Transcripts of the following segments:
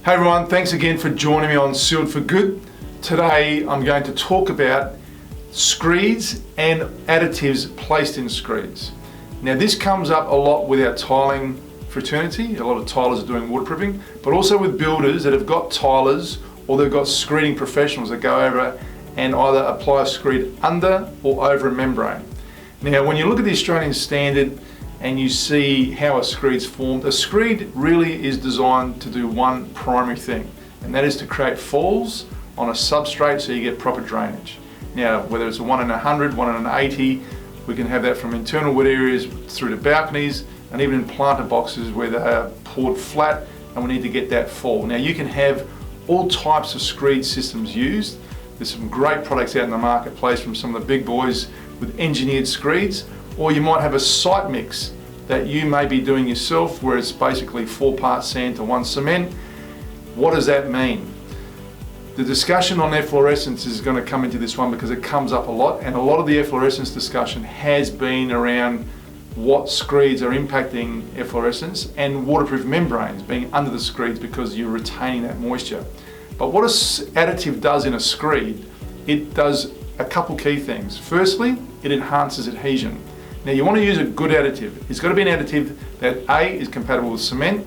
Hey everyone, thanks again for joining me on Sealed for Good. Today I'm going to talk about screeds and additives placed in screeds. Now this comes up a lot with our tiling fraternity. A lot of tilers are doing waterproofing, but also with builders that have got tilers or they've got screeding professionals that go over and either apply a screed under or over a membrane. Now when you look at the Australian standard and you see how a screed's formed, a screed really is designed to do one primary thing, and that is to create falls on a substrate so you get proper drainage. Now, whether it's a 1 in 100, 1 in 80, we can have that from internal wood areas through to balconies and even in planter boxes where they are poured flat and we need to get that fall. Now, you can have all types of screed systems used. There's some great products out in the marketplace from some of the big boys with engineered screeds, or you might have a site mix that you may be doing yourself where it's basically 4 parts sand to 1 cement. What does that mean? The discussion on efflorescence is going to come into this one because it comes up a lot, and a lot of the efflorescence discussion has been around what screeds are impacting efflorescence and waterproof membranes being under the screeds because you're retaining that moisture. But what an additive does in a screed, it does a couple key things. Firstly, it enhances adhesion. Now you want to use a good additive. It's got to be an additive that A, is compatible with cement,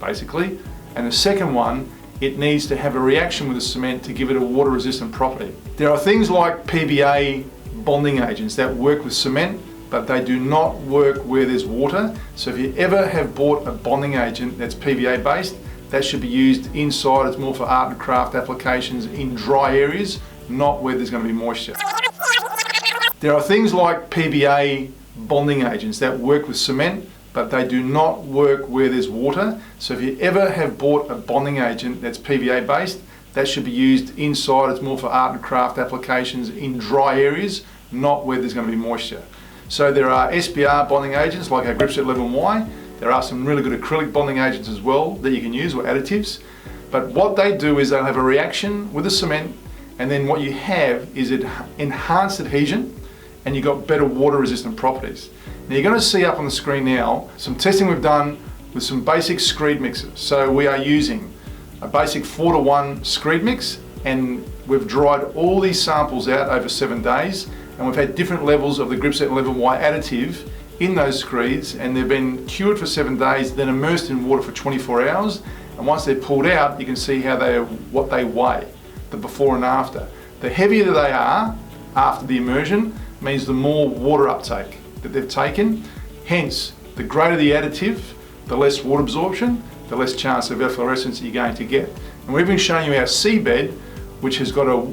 basically, and the second one, it needs to have a reaction with the cement to give it a water resistant property. There are things like PBA bonding agents that work with cement, but they do not work where there's water. So if you ever have bought a bonding agent that's PBA based, that should be used inside. It's more for art and craft applications in dry areas, not where there's going to be moisture. There are things like PBA bonding agents that work with cement, but they do not work where there's water. So if you ever have bought a bonding agent that's PVA based, that should be used inside. It's more for art and craft applications in dry areas, not where there's going to be moisture. So there are SBR bonding agents like our Gripset 11Y. There are some really good acrylic bonding agents as well that you can use, or additives. But what they do is they'll have a reaction with the cement, and then what you have is enhanced adhesion, and you've got better water resistant properties. Now you're going to see up on the screen now some testing we've done with some basic screed mixes. So we are using a basic 4:1 screed mix, and we've dried all these samples out over 7 days, and we've had different levels of the Gripset 11Y additive in those screeds, and they've been cured for 7 days, then immersed in water for 24 hours, and once they're pulled out you can see what they weigh, the before and after. The heavier they are after the immersion means the more water uptake that they've taken. Hence, the greater the additive, the less water absorption, the less chance of efflorescence you're going to get. And we've been showing you our seabed, which has got a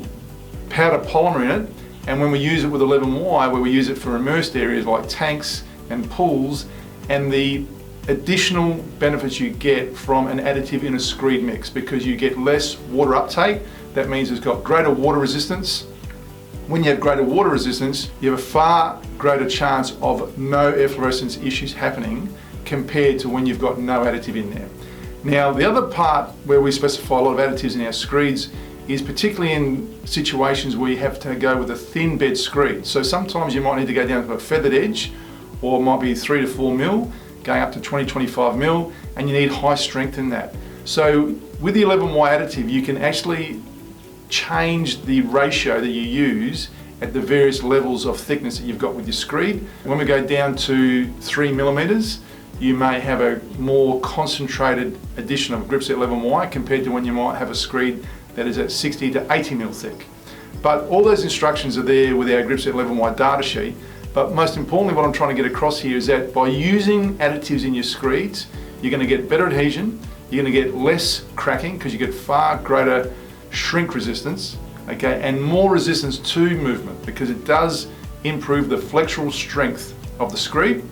powder polymer in it, and when we use it with 11Y, where we use it for immersed areas like tanks and pools, and the additional benefits you get from an additive in a screed mix, because you get less water uptake. That means it's got greater water resistance. When you have greater water resistance, you have a far greater chance of no efflorescence issues happening compared to when you've got no additive in there. Now, the other part where we specify a lot of additives in our screeds is particularly in situations where you have to go with a thin bed screed. So sometimes you might need to go down to a feathered edge, or it might be 3 to 4 mil, going up to 20, 25 mil, and you need high strength in that. So with the 11Y additive, you can actually change the ratio that you use at the various levels of thickness that you've got with your screed. When we go down to 3 millimeters, you may have a more concentrated addition of Gripset 11Y compared to when you might have a screed that is at 60 to 80 mil thick. But all those instructions are there with our Gripset 11Y data sheet. But most importantly, what I'm trying to get across here is that by using additives in your screeds, you're going to get better adhesion, you're going to get less cracking because you get far greater shrink resistance, okay, and more resistance to movement, because it does improve the flexural strength of the screed.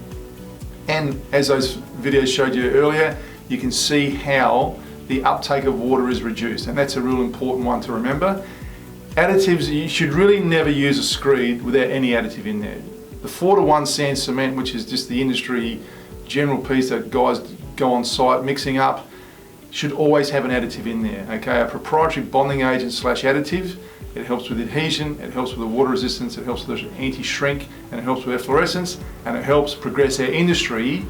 And as those videos showed you earlier, you can see how the uptake of water is reduced, and that's a real important one to remember. Additives, you should really never use a screed without any additive in there. The 4:1 sand cement, which is just the industry general piece that guys go on site mixing up, should always have an additive in there, okay? A proprietary bonding agent / additive. It helps with adhesion, it helps with the water resistance, it helps with the anti-shrink, and it helps with efflorescence, and it helps progress our industry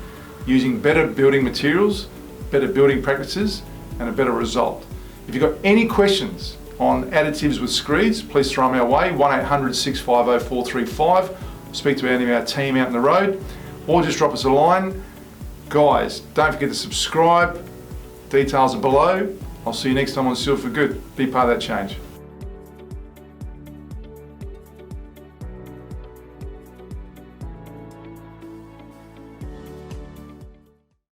using better building materials, better building practices, and a better result. If you've got any questions on additives with Screeds, please throw them our way, 1-800-650-435. Speak to any of our team out on the road, or just drop us a line. Guys, don't forget to subscribe. Details are below. I'll see you next time on Sealed for Good. Be part of that change.